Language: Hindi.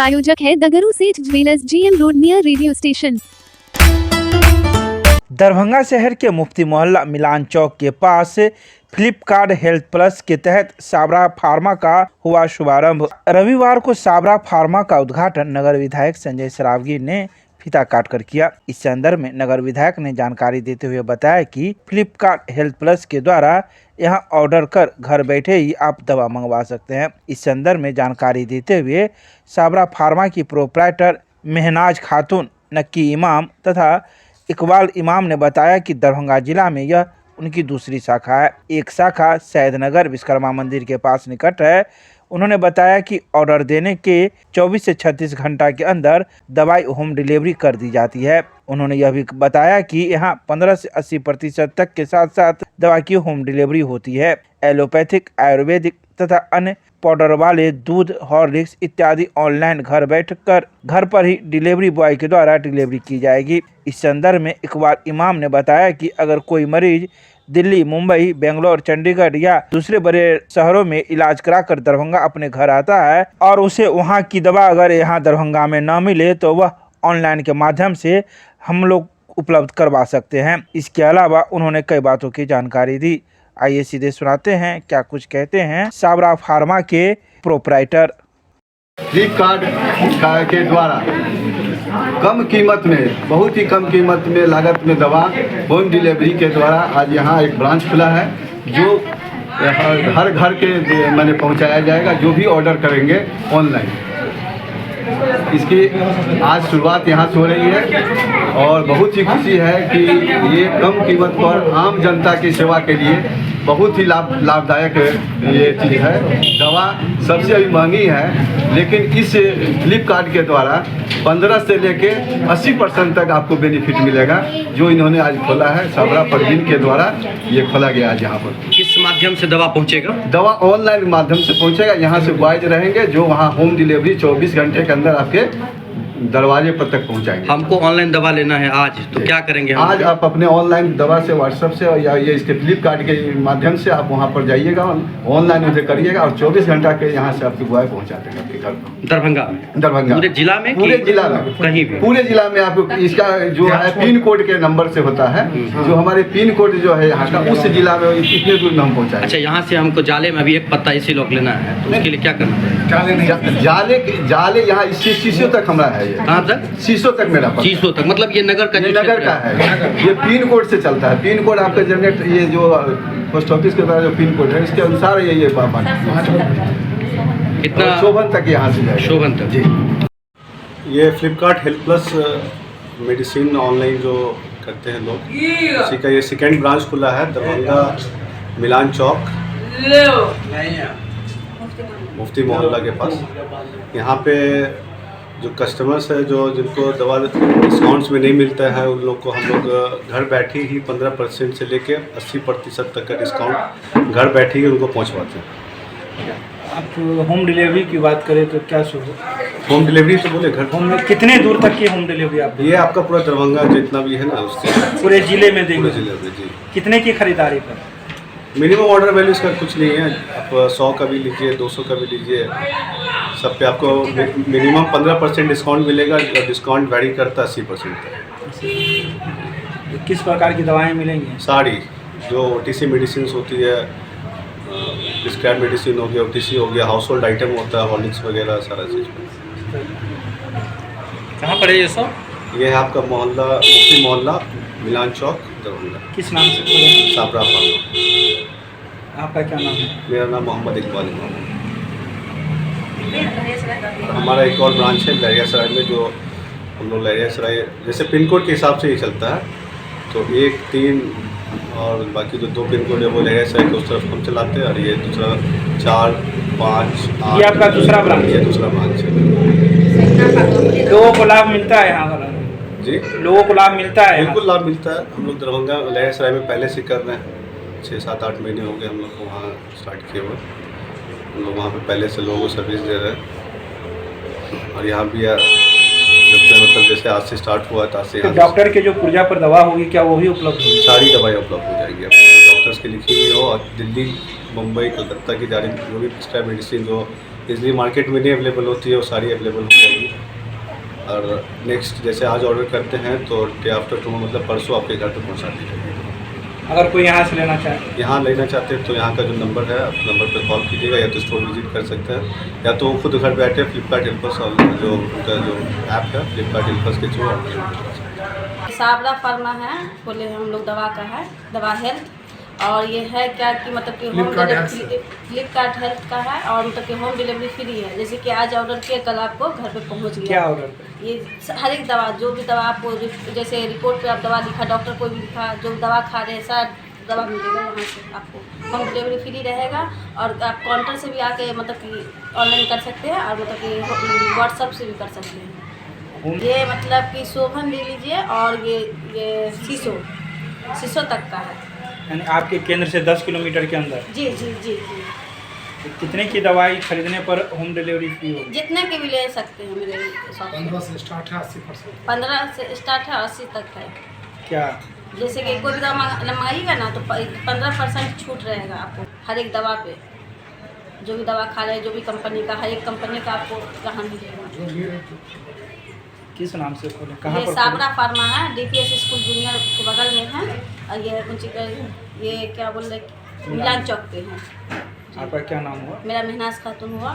प्रायोजक है दगरू सेठ jewellers, GM road near radio station. Darbhanga शहर के मुफ्ती मोहल्ला मिलान चौक के पास फ्लिपकार्ट हेल्थ प्लस के तहत साबरा फार्मा का हुआ शुभारंभ। रविवार को साबरा फार्मा का उद्घाटन नगर विधायक संजय सरावगी ने फीता काटकर किया। इस संदर्भ में नगर विधायक ने जानकारी देते हुए बताया कि फ्लिपकार्ट हेल्थ प्लस के द्वारा यहां ऑर्डर कर घर बैठे ही आप दवा मंगवा सकते हैं। इस संदर्भ में जानकारी देते हुए साबरा फार्मा की प्रोप्राइटर मेहनाज खातून, नक्की इमाम तथा इकबाल इमाम ने बताया कि दरभंगा जिला में यह उनकी दूसरी शाखा है। एक शाखा सैदनगर विश्वकर्मा मंदिर के पास निकट है। उन्होंने बताया कि ऑर्डर देने के 24 से 36 घंटा के अंदर दवाई होम डिलीवरी कर दी जाती है। उन्होंने यह भी बताया कि यहाँ 15 से 80% तक के साथ साथ दवा की होम डिलीवरी होती है। एलोपैथिक, आयुर्वेदिक तथा अन्य पाउडर वाले दूध, हॉर्लिक्स इत्यादि ऑनलाइन घर बैठकर घर पर ही डिलीवरी बॉय के द्वारा डिलीवरी की जाएगी। इस संदर्भ में इकबाल इमाम ने बताया कि अगर कोई मरीज दिल्ली, मुंबई, बेंगलोर, चंडीगढ़ या दूसरे बड़े शहरों में इलाज कराकर दरभंगा अपने घर आता है और उसे वहां की दवा अगर यहाँ दरभंगा में न मिले तो वह ऑनलाइन के माध्यम से हम लोग उपलब्ध करवा सकते हैं। इसके अलावा उन्होंने कई बातों की जानकारी दी। आइए सीधे सुनाते हैं क्या कुछ कहते हैं साबरा फार्मा के प्रोप्राइटर। फ्लिपकार्ट के द्वारा कम कीमत में, बहुत ही कम कीमत में, लागत में दवा होम डिलीवरी के द्वारा आज यहाँ एक ब्रांच खुला है जो हर घर के मैंने पहुँचाया जाएगा जो भी ऑर्डर करेंगे ऑनलाइन। इसकी आज शुरुआत यहाँ से हो रही है और बहुत ही खुशी है कि ये कम कीमत पर आम जनता की सेवा के लिए बहुत ही लाभदायक ये चीज़ है। दवा सबसे अभी महंगी है, लेकिन इस फ्लिपकार्ट के द्वारा 15 से लेके 80% तक आपको बेनिफिट मिलेगा जो इन्होंने आज खोला है। साबरा परवीन के द्वारा ये खोला गया आज यहाँ पर। किस माध्यम से दवा पहुँचेगा? दवा ऑनलाइन माध्यम से पहुँचेगा। यहाँ से बॉयज रहेंगे जो वहाँ होम डिलीवरी 24 घंटे के अंदर आपके दरवाजे पर तक पहुंचाएंगे। हमको ऑनलाइन दवा लेना है आज, तो क्या करेंगे हम? आज आप अपने ऑनलाइन दवा से व्हाट्सएप से या ये इसके फ्लिपकार्ट के माध्यम से आप वहां पर जाइएगा, ऑनलाइन उसे करिएगा और 24 घंटा के यहाँ से आपकी दवाएं पहुंचा देंगे आपके घर पर। दरभंगा पूरे जिला में? पूरे जिला में, कहीं भी पूरे जिला में आपको इसका जो है पिन कोड के नंबर से होता है, जो हमारे पिन कोड जो है यहाँ का उस जिला में कितने दूर में हम पहुँचाएं। अच्छा, यहाँ से हमको जाले में अभी एक पत्ता इसी लोग लेना है, तो उसके लिए क्या करना है? जाले यहाँ शीशो तक हमारा है। कहाँ तक? शीशो तक मेरा पता। शीशो तक मतलब ये नगर का? नगर का है। ये पिन कोड से चलता है। पिन कोड आपका जनरेट, ये जो पोस्ट ऑफिस के द्वारा जो पिन कोड है इसके अनुसार ये कितना शोभन तक यहाँ से जाएगा। शोभन तक जी। ये Flipkart health plus medicine online जो करते हैं लोग, इसी का ये सेकेंड ब्रांच खुला है दरभंगा मिलान चौक मुफ्ती मोहल्ला के पास। यहाँ पे जो कस्टमर्स है जो जिनको दवा डिस्काउंट्स में नहीं मिलता है उन लोग को हम लोग घर बैठे ही 15% से लेके 80% तक का डिस्काउंट घर बैठे ही उनको पहुँचवाते हैं। आप होम डिलीवरी की बात करें तो क्या होम डिलीवरी तो बोले घर होम में कितने दूर तक की होम डिलीवरी आप ये आपका पूरा दरभंगा जितना भी है ना उससे पूरे जिले में देंगे? पूरे जिले में जी। कितने की खरीदारी पर? मिनिमम ऑर्डर वैल्यू इसका कुछ नहीं है। आप 100 का भी लीजिए, 200 का भी लीजिए, सब पे आपको मिनिमम 15% डिस्काउंट मिलेगा। डिस्काउंट वैरी करता है 80% तक। किस प्रकार की दवाएं मिलेंगी? सारी जो OTC मेडिसिन होती है, प्रिस्क्राइब मेडिसिन हो गया, OTC हो गया, हाउस होल्ड आइटम होता है, हॉर्लिक्स वगैरह सारा चीज़। कहाँ पर है ये सब? ये है आपका मोहल्ला मुफ्ती मोहल्ला मिलान चौक दरभंगा। किस नाम से खोले? साबरा फार्मा। आपका क्या नाम है? मेरा नाम मोहम्मद इकबाल इमाम है। हमारा एक और ब्रांच है लहरियासराय में, जो हम लोग लहरियासराय जैसे पिन कोड के हिसाब से ही चलता है, तो 1, 3 और बाकी जो 2 पिन कोड है वो लहरियासराय के उस तरफ हम चलाते हैं, और ये दूसरा 4, 5, 8 ये आपका दूसरा ब्रांच है? दूसरा ब्रांच है। लोगों को लाभ मिलता है यहाँ का? जी, लोगों को लाभ मिलता है? बिल्कुल लाभ मिलता है। हम लोग दरभंगा लहरियासराय में पहले से कर रहे हैं, 6, 7, 8 महीने हो गए हम लोग को वहाँ स्टार्ट किए हुए। हम लोग वहाँ पे पहले से लोगों को सर्विस दे रहे हैं, और यहाँ भी जब से मतलब जैसे आज से स्टार्ट हुआ था तो डॉक्टर के जो पुर्जा पर दवा होगी क्या वो भी उपलब्ध होगी? सारी दवाएँ उपलब्ध हो जाएगी आपको, डॉक्टर्स की लिखी हुई हो, और दिल्ली, मुंबई, कलकत्ता की जारी जो भी प्रिस्क्राइब मेडिसिन जो इजली मार्केट में नहीं अवेलेबल होती है, वो सारी अवेलेबल हो जाएगी। और नेक्स्ट जैसे आज ऑर्डर करते हैं तो डे आफ्टर टुमारो मतलब परसों आपके घर पर पहुँचा दी जाएगी। अगर कोई यहाँ से लेना चाहे, यहाँ लेना चाहते हैं तो यहाँ का जो नंबर है उस नंबर पर कॉल कीजिएगा, या तो स्टोर विजिट कर सकते हैं या तो खुद घर बैठे फ्लिपकार्ट हेल्पर्स और जो उनका जो ऐप है फ्लिपकार्ट हेल्पर्स के थ्रू ऑर्डर कर सकते हैं। साबरा फार्मा है, बोले हम लोग दवा का है, दवा हेल्थ। और ये है क्या कि मतलब कि होम फ्लिपकार्ट हेल्थ का है और मतलब कि होम डिलीवरी फ्री है। जैसे कि आज ऑर्डर किया, कल आपको घर पे पहुंच गया। क्या ऑर्डर करें? ये हर एक दवा, जो भी दवा आपको जैसे रिपोर्ट पे आप दवा लिखा, डॉक्टर को भी लिखा, जो दवा खा रहे हैं सर दवा मिलेगा यहाँ से आपको। होम डिलीवरी फ्री रहेगा और आप काउंटर से भी आके मतलब कि ऑनलाइन कर सकते हैं और मतलब कि व्हाट्सअप से भी कर सकते हैं। ये मतलब कि शोभन ले लीजिए और ये शीशो तक का है, यानी आपके केंद्र से 10 किलोमीटर के अंदर। जी जी जी जी। तो कितने की दवाई खरीदने पर होम डिलीवरी फ्री होगी? जितने की भी ले सकते हैं मेरे शॉप से। 15 से स्टार्ट है 80%। 15 से स्टार्ट है, 80 तक है। क्या जैसे कि कोई भी दवा मंगाइएगा ना तो 15% छूट रहेगा आपको हर एक दवा पे। जो भी दवा खा रहे हैं, जो भी कंपनी का, हर एक कंपनी का आपको यहाँ मिलेगा। किस नाम से खोले, कहाँ ये पर साबरा फार्मा है, DPS स्कूल जूनियर के बगल में है। और ये कुछ ये क्या बोल रहे, मिलान चौक पे है। आपका क्या नाम हुआ? मेरा महनाज खातून हुआ।